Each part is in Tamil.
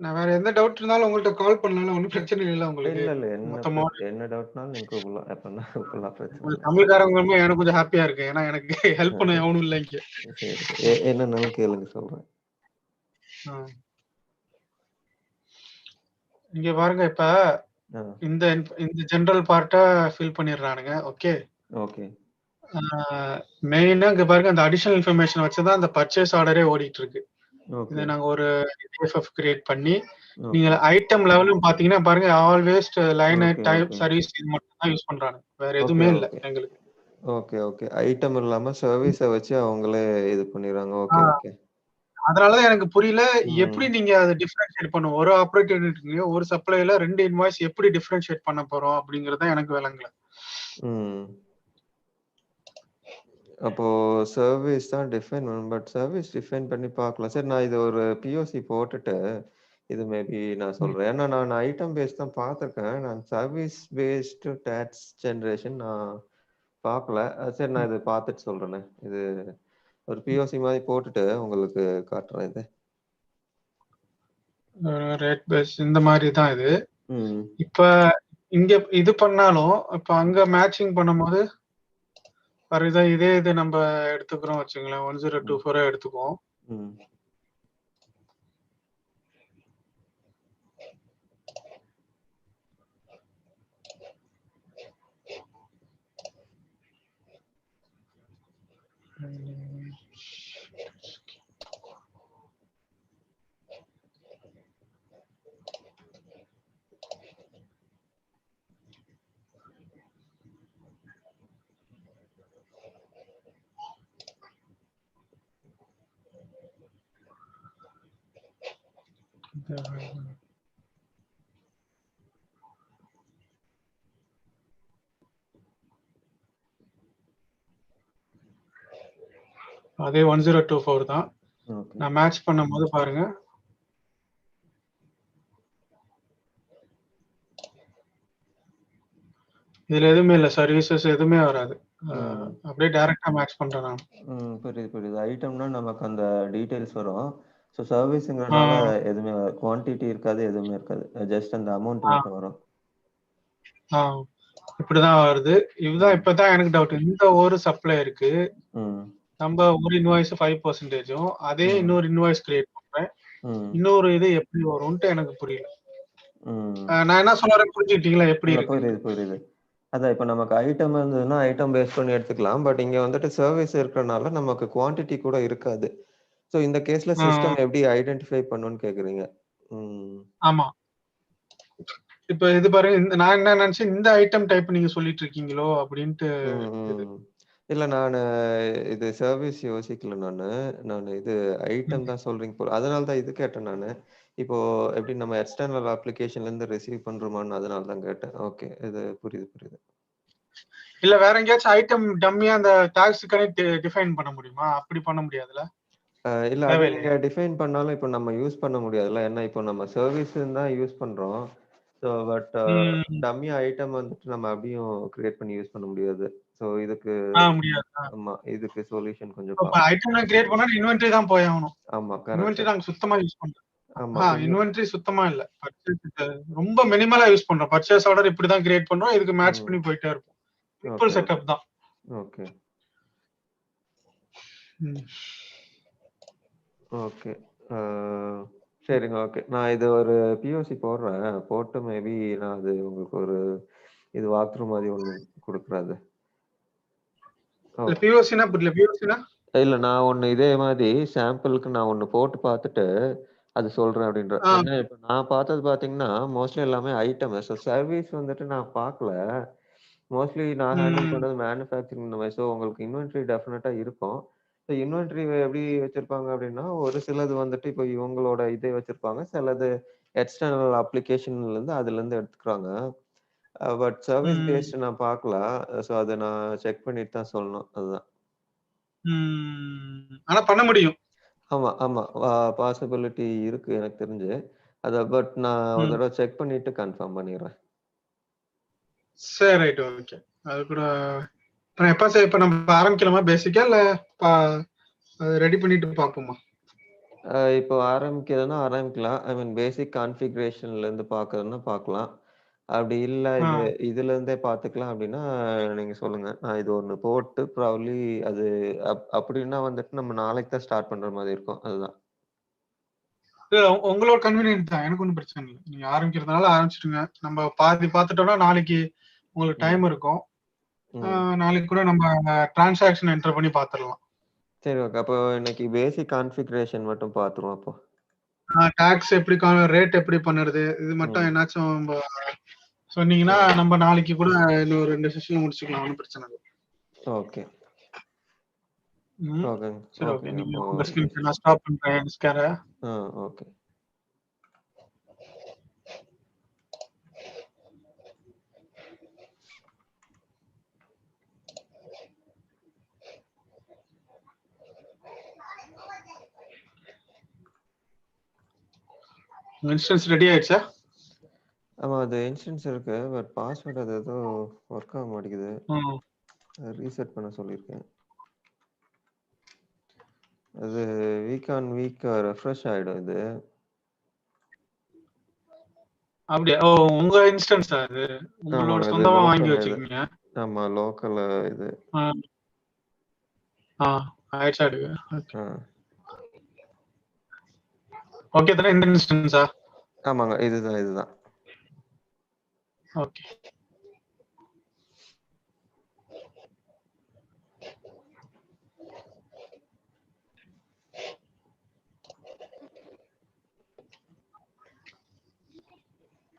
நான் வேற எந்த டவுட் இருந்தாலும் உங்கள்ட்ட கால் பண்ணலாம். ஒண்ணும் பிரச்சனை இல்ல உங்களுக்கு. இல்ல. மொத்தமா என்ன டவுட்னாலும் நீங்க கூப்பிடலாம். எப்பன்னா கூப்பிடலாம். பிரச்சனை இல்ல. தமிழ்காரங்களுமே எனக்கு கொஞ்சம் ஹாப்பியா இருக்கு. ஏன்னா எனக்கு ஹெல்ப் பண்ண எவனும் இல்ல இங்க. சரி. என்னன்னாலும் கேளுங்க சொல்றேன். இங்க பாருங்க இப்ப இந்த ஜெனரல் பார்ட்ட ஃபில் பண்ணிடுறானுங்க. ஓகே. மெயினா இங்க பாருங்க அந்த அடிஷனல் இன்ஃபர்மேஷன் வச்சுதான் அந்த பர்ச்சேஸ் ஆர்டரே ஓடிட்டு இருக்கு. இதை நாங்க ஒரு டிஎஃப்எஃப் கிரியேட் பண்ணி நீங்க ஐட்டம் லெவலும் பாத்தீங்கன்னா பாருங்க ஆல்வேஸ் லைன் டைப் சர்வீஸ் இது மட்டும் தான் யூஸ் பண்றாங்க. வேற எதுவுமே இல்ல எங்களுக்கு. ஓகே. ஐட்டம் இல்லாம சர்வீஸை வச்சு அவங்களே இது பண்ணிடுறாங்க. ஓகே. அதனாலதான் எனக்கு புரியல எப்படி நீங்க அதை டிஃபரன்ஷியேட் பண்ணும். ஒரு ஆப்பரேட்டர் ஒரு சப்ளைல 2 இன்வாய்ஸ் எப்படி டிஃபரன்ஷியேட் பண்ண போறோம் அப்படிங்கறத எனக்கு விளங்கல. அப்போ சர்வீஸ் தான் டிஃபைன் பண்ணணும். பட் சர்வீஸ் டிஃபைன் பண்ணி பார்க்கலாம். சரி, நான் இது ஒரு பிஓசி போட்டுட்டு இது மேபி நான் சொல்றேன். ஏன்னா நான் ஐட்டம் பேஸ்ட் தான் பார்த்துருக்கேன். நான் சர்வீஸ் பேஸ்டு டேக்ஸ் ஜென்ரேஷன் நான் பார்க்கல. சரி, நான் இது பார்த்துட்டு சொல்றேனே. இது ஒரு பிஓசி மாதிரி போட்டுட்டு உங்களுக்கு காட்டுறேன். இது ரேட் பேஸ் இந்த மாதிரி தான் இது. இப்ப இங்க இது பண்ணாலும் இப்ப அங்க மேட்சிங் பண்ணும்போது இதே இது நம்ம எடுத்துக்கிறோம் வச்சுங்களேன். 1024 எடுத்துக்குவோம். அதே 1024 தான். நான் மேட்ச் பண்ணும்போது பாருங்க இதுல எதுவுமே இல்ல, சர்வீசஸ் எதுவுமே வராது. அப்படியே டைரக்டா மேட்ச் பண்றேன் நான். புரியுது. ஐட்டம்னா நமக்கு அந்த டீடைல்ஸ் வரும். சோ சர்வீஸ்ங்கறனால எதுவுமே குவாண்டிட்டி இருக்காது, எதுவுமே இருக்காது. ஜஸ்ட் அந்த அமௌண்ட் மட்டும் வரும். இப்படிதான் வருது. இதுதான் இப்பதான் எனக்கு டவுட். இந்த ஒரு சப்ளையருக்கு நம்ம ஒரு இன்வாய்ஸ் 5% அதே இன்னொரு இன்வாய்ஸ் கிரியேட் பண்றேன். இன்னொரு இது எப்படி வரும்னு எனக்கு புரியல. நான் என்ன சொல்றேன் புரிஞ்சுக்கிட்டீங்களா? எப்படி இருக்கு? புரியுது. அதான் இப்ப நமக்கு ஐட்டம் இருந்ததுன்னா ஐட்டம் பேஸ் பண்ணி எடுத்துக்கலாம். பட் இங்க வந்துட்டு சர்வீஸ் இருக்கறனால நமக்கு குவாண்டிட்டி கூட இருக்காது. சோ இந்த கேஸ்ல சிஸ்டம் எப்படி ஐடென்டிஃபை பண்ணுன்னு கேக்குறீங்க. ஆமா. இப்ப இது பாருங்க, நான் என்ன நினைச்சேன் இந்த ஐட்டம் டைப் நீங்க சொல்லிட்டு இருக்கீங்களோ அப்படின்ட்டு. இல்ல, நானு இது சர்வீஸ் யோசிக்கல. நானு இது ஐட்டம் தான் சொல்றீங்க போல. அதனால தான் இது கேட்டேன் நானு. இப்போ எப்படி நம்ம எக்ஸ்டர்னல் அப்ளிகேஷன்ல இருந்து ரிசீவ் பண்றோமான்னு அதனால தான் கேட்டேன். ஓகே, இது புரியுது. இல்ல வேற எங்கேயாச்சும் ஐட்டம் டம்மியா அந்த டாக்ஸ் கனெக்ட் டிஃபைன் பண்ண முடியுமா? அப்படி பண்ண முடியாதுல? இல்ல, அது நீங்க டிஃபைன் பண்ணாலும் இப்போ நம்ம யூஸ் பண்ண முடியாதுல்ல. ஏன்னா இப்போ நம்ம சர்வீஸ் தான் யூஸ் பண்றோம். சோ பட் டம்மி ஐட்டம் வந்துட்டு நம்ம அப்படியும் கிரியேட் பண்ணி யூஸ் பண்ண முடியாது. சோ இதுக்கு முடியாது. ஆமா, இதுக்கு சொல்யூஷன் கொஞ்சம் இப்ப ஐட்டம் கிரியேட் பண்ணா இன்வென்டரி தான் போய் ஆகணும். ஆமா, இன்வென்டரி நாங்க சுத்தமா யூஸ் பண்றோம். ஆமா, இன்வென்டரி சுத்தமா இல்ல. ரொம்ப மினிமலா யூஸ் பண்றோம். பர்ச்சேஸ் ஆர்டர் இப்படி தான் கிரியேட் பண்றோம். இதுக்கு மேட்ச் பண்ணி போயிட்டே இருப்போம். சிம்பிள் செட்டப் தான். ஓகே. சரிங்க. ஓகே, நான் இது ஒரு பிஓசி போடுறேன். போட்டு மேபி நான் அது உங்களுக்கு ஒரு இது வாக் த்ரூ மாதிரி ஒண்ணு கொடுக்குறது. பிஓசினா புரியல. பிஓசினா இல்ல, நான் ஒண்ணு இதே மாதிரி சாம்பிளுக்கு நான் ஒண்ணு போட்டு பார்த்துட்டு அது சொல்றேன் அப்படின்ற. ஏன்னா இப்ப நான் பார்த்தது பாத்தீங்கன்னா மோஸ்ட்லி எல்லாமே ஐட்டம். சர்வீஸ் வந்துட்டு நான் பார்க்கல. மோஸ்ட்லி நான் ஹேண்டில் பண்ணது மேனுஃபேக்சரிங் இந்த மாதிரி. ஸோ உங்களுக்கு இன்வென்ட்ரி டெஃபினட்டா இருக்கும். ஸோ இன்வென்ட்ரி எப்படி வச்சிருப்பாங்க அப்படின்னா, ஒரு சிலது வந்துட்டு இப்போ இவங்களோட இதே வச்சிருப்பாங்க, சிலது எக்ஸ்டர்னல் அப்ளிகேஷன்ல இருந்து அதுல இருந்து எடுத்துக்கிறாங்க. பட் சர்வீஸ் பேஸ்ட் நான் பார்க்கல. ஸோ அதை நான் செக் பண்ணிட்டு தான் சொல்லணும். அதுதான். ஆனா பண்ண முடியும். ஆமா, பாசிபிலிட்டி இருக்கு எனக்கு தெரிஞ்சு. அத பட் நான் ஒரு தடவை செக் பண்ணிட்டு கன்ஃபார்ம் பண்ணிடுறேன். சரி, ரைட், ஓகே. அது கூட இப்ப நம்ம ஆரம்பிக்கலாமா பேசிக்கா இல்ல ரெடி பண்ணிட்டு பாப்போமா? இப்போ ஆரம்பிக்கிறதுன்னா ஆரம்பிக்கலாம். ஐ மீன் பேசிக் கான்ஃபிகரேஷன்லேருந்து பார்க்கறதுன்னா பார்க்கலாம். அப்படி இல்ல ஆ. இதுலேருந்தே பார்த்துக்கலாம் அப்படின்னா, நீங்க சொல்லுங்க. நான் இது ஒண்ணு போட்டு ப்ராபப்ளி அது அப்படின்னா வந்துட்டு நம்ம நாளைக்கு தான் ஸ்டார்ட் பண்ற மாதிரி இருக்கும். அதுதான். இல்ல உங்களோட கன்வீனியன்ட் தான். எனக்கு ஒண்ணும் பிரச்சனை இல்ல. நீங்க ஆரம்பிக்கிறதுனால ஆரம்பிச்சுடுங்க. நம்ம பாதி பார்த்துட்டோம்னா நாளைக்கு உங்களுக்கு டைம் இருக்கும். நாளைக்கு கூட நம்ம டிரான்சாக்ஷன் என்டர் பண்ணி பார்த்துடலாம். சரி ஓகே. அப்போ இன்னைக்கு பேசிக் கான்ஃபிகரேஷன் மட்டும் பார்த்துருவோம் அப்போ. டாக்ஸ் எப்படி ரேட் எப்படி பண்ணுறது இது மட்டும் என்னாச்சும் சொன்னீங்கன்னா நம்ம நாளைக்கு கூட இன்னும் 2 செஷன் முடிச்சுக்கலாம். ஒன்றும் பிரச்சனை இல்லை. ஓகே. ஓகேங்க. சரி ஓகே. நீங்க உங்க ஸ்கிரீன் நான் ஸ்டாப் பண்றேன் ஸ்கேரை. ஓகே. இன்ஸ்டன்ஸ் ரெடி ஆயிடுச்சா? ஆமா, அது இன்ஸ்டன்ஸ் இருக்கு. பட் பாஸ்வேர்ட் அது ஏதோ ஒர்க் ஆக மாட்டேங்குது. ரீசெட் பண்ண சொல்லியிருக்கேன். அது வீக் ஆன் வீக் ரெஃப்ரெஷ் ஆயிடும் இது. அப்படியே ஓ உங்க இன்ஸ்டன்ஸ் அது உங்களோட சொந்தமா வாங்கி வச்சிருக்கீங்க. ஆமா லோக்கல் இது. ஆயிடுச்சா? ஓகே தானே இந்த இன்ஸ்டன்ஸா? ஆமாங்க இதுதான். ஓகே.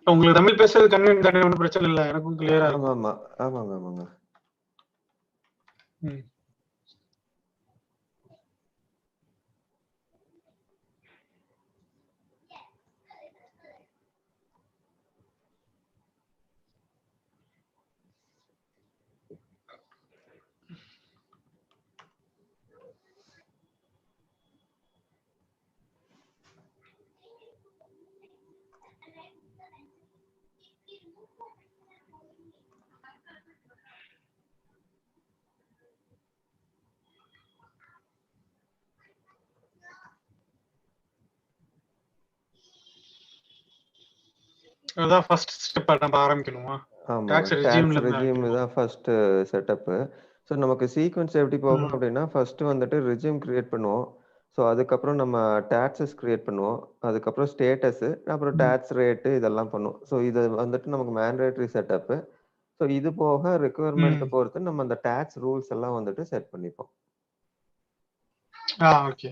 உங்களுக்கு தமிழ் பேசுறது கன்வீனியன்ட் தானே? ஒன்றும் பிரச்சனை இல்லை. எனக்கும் கிளியரா இருக்கும். ஆமாங்க. அதான் ஃபர்ஸ்ட் ஸ்டெப் நம்ம ஆரம்பிக்கணுமா? டாக்ஸ் ரெஜியூம் தான் ஃபர்ஸ்ட் செட்டப். ஸோ நமக்கு சீக்வன்ஸ் எப்படி போகும் அப்படின்னா ஃபர்ஸ்ட் வந்துட்டு ரெஜியூம் கிரியேட் பண்ணுவோம். ஸோ அதுக்கப்புறம் நம்ம டாக்ஸஸ் கிரியேட் பண்ணுவோம். அதுக்கப்புறம் ஸ்டேட்டஸ், அப்புறம் டாக்ஸ் ரேட்டு இதெல்லாம் பண்ணுவோம். ஸோ இது வந்துட்டு நமக்கு மேண்டேட்டரி செட்டப். ஸோ இது போக ரெக்குயர்மெண்ட் பொறுத்து நம்ம அந்த டாக்ஸ் ரூல்ஸ் எல்லாம் வந்துட்டு செட் பண்ணிப்போம். ஓகே.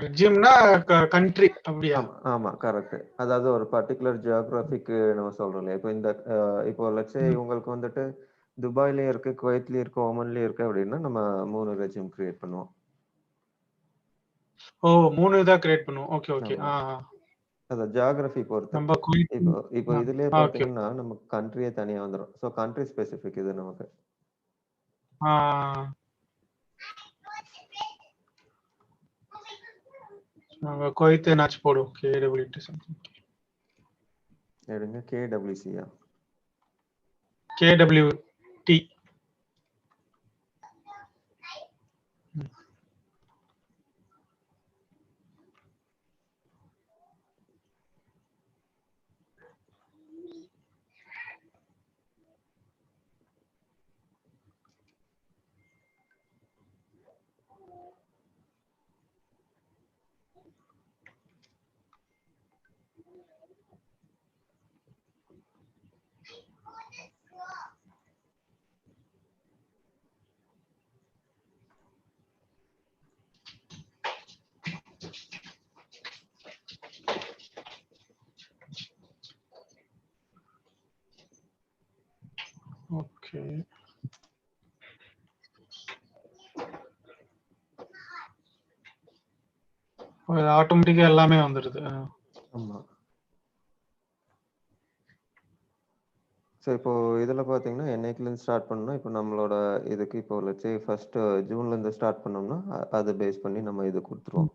ரெஜியூம்னா கண்ட்ரி அப்படியா? ஆமா கரெக்ட். அதாவது ஒரு பர்టిక్యులர் ஜியோகிராஃபிக் நம்ம சொல்றோம் இல்லையா? இப்போ லெட்ஸ் சே உங்களுக்கு வந்துட்டு துபாய்லயும் இருக்கு, குவைத்லயும் இருக்கு, ஓமன்லயும் இருக்கு அப்படின்னா நம்ம 3 ரெஜியூம் கிரியேட் பண்ணுவோம். ஓ 3 இதா கிரியேட் பண்ணுவோம். ஓகே. அத ஜியோகிராஃபி பொறுத்து. இப்போ இதுலயே பாத்தீங்கன்னா நமக்கு கண்ட்ரியே தனியா வந்துரும். சோ கண்ட்ரி ஸ்பெசிபிக் இது நமக்கு. குவைத் நாச்சு போடுவோம். KWT something. எடுங்க KWC-யா? KWT. ஓகே. ஆட்டோமேட்டிக்கா எல்லாமே வந்துருது. ஆமா. ஸோ இப்போ இதுல பாத்தீங்கன்னா என்னைக்குலேருந்து ஸ்டார்ட் பண்ணணும். இப்போ நம்மளோட இதுக்கு இப்போ லெட்ஸ் சே ஃபர்ஸ்ட் ஜூன்ல இருந்து ஸ்டார்ட் பண்ணோம்னா அதை பேஸ் பண்ணி நம்ம இது கொடுத்துருவோம்.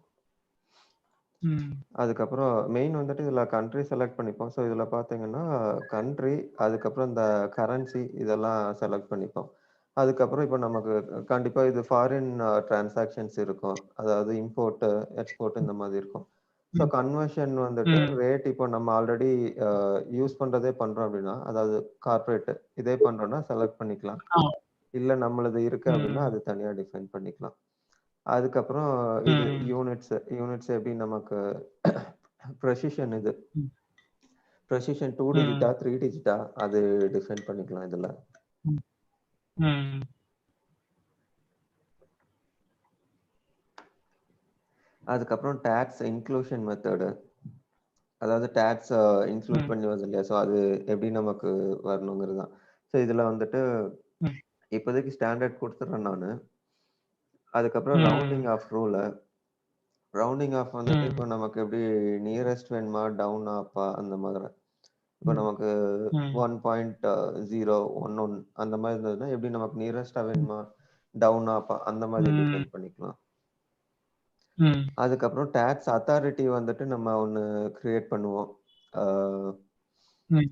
அதுக்கப்புறம் மெயின் வந்துட்டு இதில் கண்ட்ரி செலக்ட் பண்ணிப்போம். ஸோ இதில் பார்த்தீங்கன்னா கண்ட்ரி, அதுக்கப்புறம் இந்த கரன்சி இதெல்லாம் செலக்ட் பண்ணிப்போம். அதுக்கப்புறம் இப்போ நமக்கு கண்டிப்பாக இது ஃபாரின் டிரான்சாக்ஷன்ஸ் இருக்கும். அதாவது இம்போர்ட்டு, எக்ஸ்போர்ட் இந்த மாதிரி இருக்கும். ஸோ கன்வர்ஷன் வந்துட்டு ரேட் இப்போ நம்ம ஆல்ரெடி யூஸ் பண்ணுறதே பண்ணுறோம் அப்படின்னா, அதாவது கார்ப்பரேட் இதே பண்ணுறோன்னா செலக்ட் பண்ணிக்கலாம். இல்லை நம்மளது இருக்கு அப்படின்னா அது தனியாக டிஃபைன் பண்ணிக்கலாம். அதுக்கப்புறம் இது யூனிட்ஸ் எப்படி நமக்கு ப்ரெசிஷன் இது ப்ரெசிஷன் 2 டிஜிட்டா 3 டிஜிட்டா அது டிஃபைன் பண்ணிக்கலாம் இதுல. அதுக்கப்புறம் டாக்ஸ் இன்க்ளூஷன் மெத்தடு, அதாவது டாக்ஸ் இன்க்ளூட் பண்ணி வருது இல்லையா, ஸோ அது எப்படி நமக்கு வரணுங்கிறது தான். ஸோ இதில் வந்துட்டு இப்போதைக்கு ஸ்டாண்டர்ட் கொடுத்துட்றேன் நான். அதுக்கப்புறம் rounding off rule, rounding off வந்துட்டு இப்போ நமக்கு எப்படி நியரஸ்ட் வேணுமா டவுன் ஆப்பா அந்த மாதிரி. இப்போ நமக்கு 1.011 அந்த மாதிரி இருந்ததுன்னா எப்படி நமக்கு நியரஸ்டா வேணுமா டவுன் ஆப்பா அந்த மாதிரி டிஃபைன் பண்ணிக்கலாம். அதுக்கப்புறம் டாக்ஸ் அத்தாரிட்டி வந்துட்டு நம்ம ஒன்று கிரியேட் பண்ணுவோம்.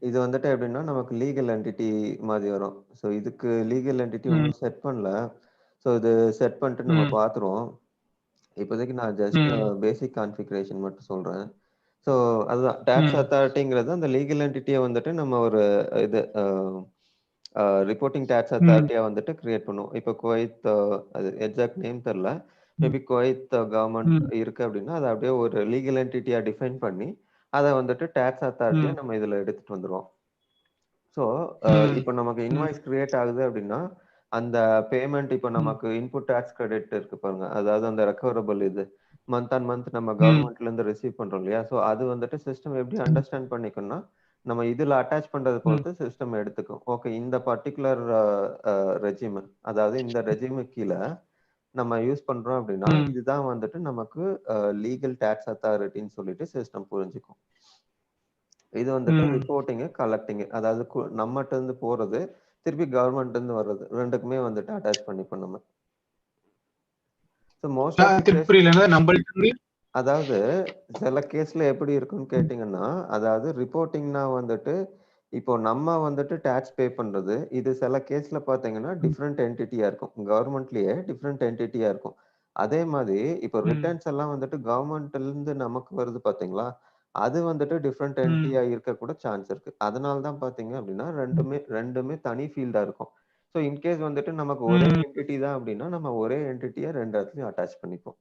இது வந்துட்டு எப்படின்னா நமக்கு லீகல் என்டிட்டி மாதிரி வரும். ஸோ இதுக்கு லீகல் என்டிட்டி ஒன்றும் செட் பண்ணல. ஸோ இது செட் பண்ணிட்டு நம்ம பார்த்துருவோம். இப்போதைக்கு நான் ஜஸ்ட் பேசிக் கான்ஃபிகரேஷன் மட்டும் சொல்றேன். ஸோ அதுதான் டாக்ஸ் அத்தாரிட்டிங்கிறது அந்த லீகல் என்டிட்டியை வந்துட்டு நம்ம ஒரு இது ரிப்போர்ட்டிங் டாக்ஸ் அத்தாரிட்டியா வந்துட்டு கிரியேட் பண்ணுவோம். இப்போ குவைத் அது எக்ஸாக்ட் நேம் தெரில, மேபி குவைத் கவர்மெண்ட் இருக்கு அப்படின்னா அதை அப்படியே ஒரு லீகல் என்டிட்டியா டிஃபைன் பண்ணி அதை வந்துட்டு டாக்ஸ் அத்தாரிட்டியா நம்ம இதுல எடுத்துட்டு வந்துருவோம். ஸோ இப்போ நமக்கு இன்வாய்ஸ் கிரியேட் ஆகுது அப்படின்னா அந்த பேமெண்ட் இப்போ நமக்கு இன்புட் டாக்ஸ் கிரெடிட் இருக்கு பாருங்க, அதாவது அந்த ரெக்கவரபிள் இது மந்த் ஆன் மந்த் நம்ம கவர்மெண்ட்ல இருந்து ரிசீவ் பண்றோம் இல்லையா, ஸோ அது வந்துட்டு சிஸ்டம் எப்படி அண்டர்ஸ்டாண்ட் பண்ணிக்கணும்னா நம்ம இதுல அட்டாச் பண்றது பொறுத்து சிஸ்டம் எடுத்துக்கும். ஓகே இந்த பர்டிகுலர் ரெஜிம், அதாவது இந்த ரெஜிமு கீழே நம்ம யூஸ் பண்றோம் அப்படின்னா இதுதான் வந்துட்டு நமக்கு லீகல் டாக்ஸ் அத்தாரிட்டின்னு சொல்லிட்டு சிஸ்டம் புரிஞ்சுக்கும். இது வந்துட்டு ரிப்போர்ட்டிங் கலெக்டிங், அதாவது நம்மகிட்ட இருந்து போறது திருப்பி கவர்மெண்ட் இருந்து வர்றது ரெண்டுக்குமே வந்துட்டு அட்டாச் பண்ணிப்போம் நம்ம. அதாவது சில கேஸ்ல எப்படி இருக்குன்னு கேட்டீங்கன்னா, அதாவது ரிப்போர்ட்டிங்னா வந்துட்டு இப்போ நம்ம வந்துட்டு டாக்ஸ் பே பண்றது இது சில கேஸ்ல பாத்தீங்கன்னா டிஃப்ரெண்ட் என்டிட்டியா இருக்கும். கவர்மெண்ட்லயே டிஃப்ரெண்ட் என்டிட்டியா இருக்கும். அதே மாதிரி இப்போ ரிட்டர்ன்ஸ் எல்லாம் வந்துட்டு கவர்மெண்ட்ல இருந்து நமக்கு வருது பாத்தீங்களா, அது வந்துட்டு டிஃப்ரெண்ட் என்டிட்டியா இருக்க கூட சான்ஸ் இருக்கு. அதனால தான் பாத்தீங்க அப்படின்னா ரெண்டுமே தனி ஃபீல்டா இருக்கும். ஸோ இன்கேஸ் வந்துட்டு நமக்கு ஒரே என்டிட்டி தான் அப்படின்னா நம்ம ஒரே என்டிட்டியை ரெண்டு இடத்துலயும் அட்டாச் பண்ணிப்போம்.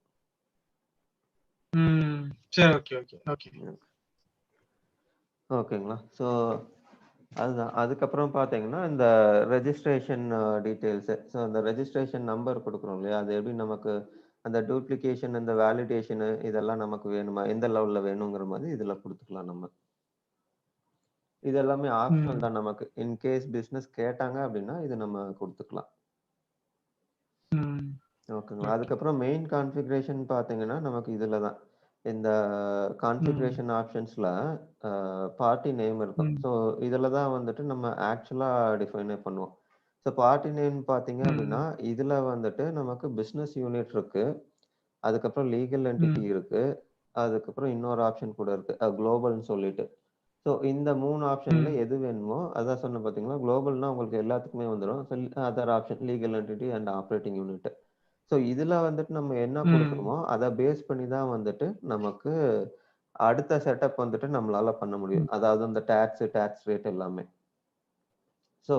ஓகேங்களா. ஸோ அதுதான். அதுக்கப்புறம் பார்த்தீங்கன்னா இந்த ரெஜிஸ்ட்ரேஷன் டீட்டெயில்ஸு, ஸோ அந்த ரெஜிஸ்ட்ரேஷன் நம்பர் கொடுக்குறோம் இல்லையா, அது எப்படி நமக்கு அந்த டூப்ளிகேஷன் இந்த வேலிடேஷனு இதெல்லாம் நமக்கு வேணுமா, எந்த லெவலில் வேணுங்கிற மாதிரி இதில் கொடுத்துக்கலாம் நம்ம. இது எல்லாமே ஆப்ஷனல் தான் நமக்கு. இன்கேஸ் பிஸ்னஸ் கேட்டாங்க அப்படின்னா இது நம்ம கொடுத்துக்கலாம். ஓகேங்களா. அதுக்கப்புறம் மெயின் கான்ஃபிகரேஷன் பார்த்தீங்கன்னா நமக்கு இதில் தான் இந்த கான்ஃபிகரேஷன் ஆப்ஷன்ஸ்ல பார்ட்டி நேம் இருக்கும். ஸோ இதில் தான் வந்துட்டு நம்ம ஆக்சுவலாக டிஃபைனே பண்ணுவோம். ஸோ பார்ட்டி நேம் பார்த்தீங்க அப்படின்னா இதில் வந்துட்டு நமக்கு பிஸ்னஸ் யூனிட் இருக்கு, அதுக்கப்புறம் லீகல் என்டிட்டி இருக்கு, அதுக்கப்புறம் இன்னொரு ஆப்ஷன் கூட இருக்கு குளோபல்னு சொல்லிட்டு. ஸோ இந்த 3 ஆப்ஷன்ல எது வேணுமோ அதான் சொன்ன பார்த்தீங்களா, குளோபல்னா உங்களுக்கு எல்லாத்துக்குமே வந்துடும். Other option legal entity and operating unit. So இதுல வந்துட்டு நம்ம என்ன கொடுக்குறோமோ அதை பேஸ் பண்ணி தான் வந்துட்டு நமக்கு அடுத்த செட்டப் வந்துட்டு நம்மளால பண்ண முடியும். அதாவது அந்த டாக்ஸ் ரேட் எல்லாமே. ஸோ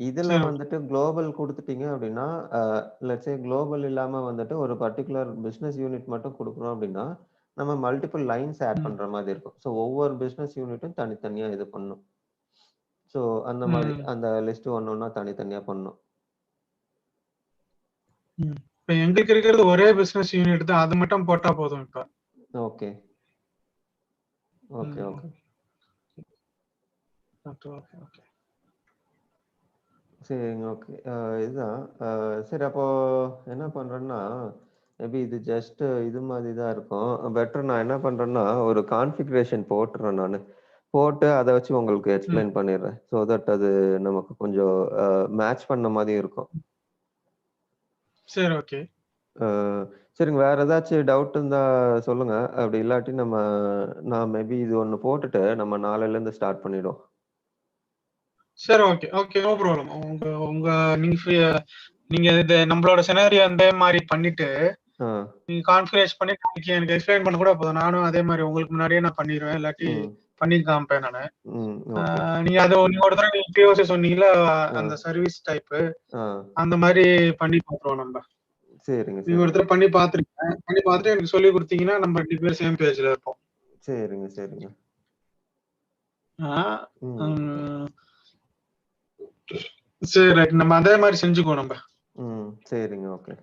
இதுல வந்துட்டு குளோபல் கொடுத்துட்டீங்க அப்படின்னா லெட்ஸ் சே குளோபல் இல்லாம வந்துட்டு ஒரு பர்டிகுலர் பிசினஸ் யூனிட் மட்டும் கொடுக்குறோம் அப்படின்னா நம்ம மல்டிபிள் லைன்ஸ் ஆட் பண்ற மாதிரி இருக்கும். ஸோ ஒவ்வொரு பிசினஸ் யூனிட்டும் தனித்தனியா இது பண்ணும். ஸோ அந்த மாதிரி அந்த லிஸ்ட் ஒன்னொன்னா தனித்தனியா பண்ணும். இப்ப எங்களுக்கு இருக்கிறது ஒரே பிசினஸ் யூனிட் தான், அது மட்டும் போட்டா போதும் இப்ப. ஓகே ஓகே ஓகே ஓகே சரிங்க. ஓகே இதுதான் சரி. அப்போ என்ன பண்றேன்னா மேபி இது ஜஸ்ட் இது மாதிரி தான் இருக்கும். பெட்டர் நான் என்ன பண்றேன்னா ஒரு கான்ஃபிகரேஷன் போட்டுறேன், நான் போட்டு அதை வச்சு உங்களுக்கு எக்ஸ்பிளைன் பண்ணிடுறேன். ஸோ தட் அது நமக்கு கொஞ்சம் மேட்ச் பண்ண மாதிரி இருக்கும். சரி ஓகே. சரிங்க. வேற ஏதாச்சும் டவுட் இருந்தா சொல்லுங்க. அப்படி இல்லாட்டி நான் மேபி இது ஒண்ணு போட்டுட்டு நம்ம நாளையிலேருந்து ஸ்டார்ட் பண்ணிடுவோம். சரி, ஓகே, ஓகே. No problem. உங்க உங்க நீங்க நீங்க இது நம்மளோட சினாரியோ அந்த மாரி பண்ணிட்டு, நீங்க கான்ஃபிகரேஷன் பண்ணி நாளைக்கு எனக்கு எக்ஸ்பிளைன் பண்ண கூட போதும். நானும் அதே மாரி உங்களுக்கு முன்னாடியே நான் பண்ணிருவேன். இல்லாட்டி பண்ணி காமிப்பேன் நானு. நீங்க அது நீங்க ஒரு தடவை நீங்க பிஓசி சொன்னீங்கல்ல, அந்த சர்வீஸ் டைப்பு அந்த மாரி பண்ணி பார்த்துருவோம் நம்ம. சரிங்க, நீங்க ஒரு தடவை பண்ணி பார்த்துருக்கேன். பண்ணி பார்த்துட்டு எனக்கு சொல்லி கொடுத்தீங்கன்னா, நம்ம 2 பேரும் சேம் பேஜ்ல இருப்போம். சரிங்க, சரிங்க. சரி, ரைட். நம்ம அதே மாதிரி செஞ்சுக்குவோம் நம்ம. சரிங்க, ஓகே.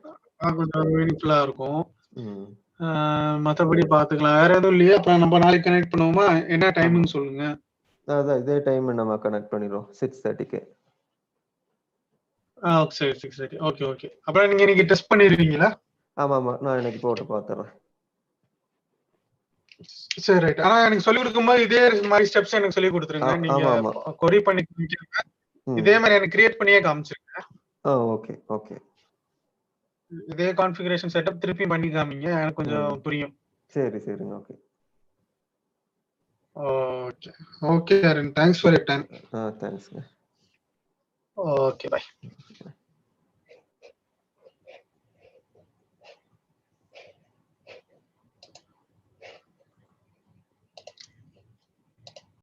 கொஞ்சம் மீனிங்ஃபுல்லா இருக்கும். மத்தபடி பாத்துக்கலாம். வேற எதுவும் இல்லையா? அப்புறம் நம்ம நாளைக்கு கனெக்ட் பண்ணுவோமா? என்ன டைமிங் சொல்லுங்க. அதான் இதே டைம் நம்ம கனெக்ட் பண்ணிடுவோம். 6:30க்கு. சரி, 6:30. Okay, okay. அப்புறம் நீங்க இன்னைக்கு டெஸ்ட் பண்ணிருக்கீங்களா? ஆமாமா. நான் இன்னைக்கு போட்டு பாத்துறேன். சரி, ரைட். ஆனா எனக்கு சொல்லி கொடுக்கும்போது இதே மாதிரி ஸ்டெப்ஸ் எனக்கு சொல்லி கொடுத்துருங்க. நீங்க கொரி பண்ணி காமிக்கிறீங்க. இதே மாதிரி எனக்கு கிரியேட் பண்ணியே காமிச்சிருங்க. Okay, okay. இதே கான்ஃபிகரேஷன் செட்டப் திருப்பி பண்ணி காமிங்க. எனக்கு கொஞ்சம் புரியும். சரி, சரிங்க. Okay. Okay. Okay, Arun. Thanks for your time. தேங்க்ஸ்ங்க. Okay, by.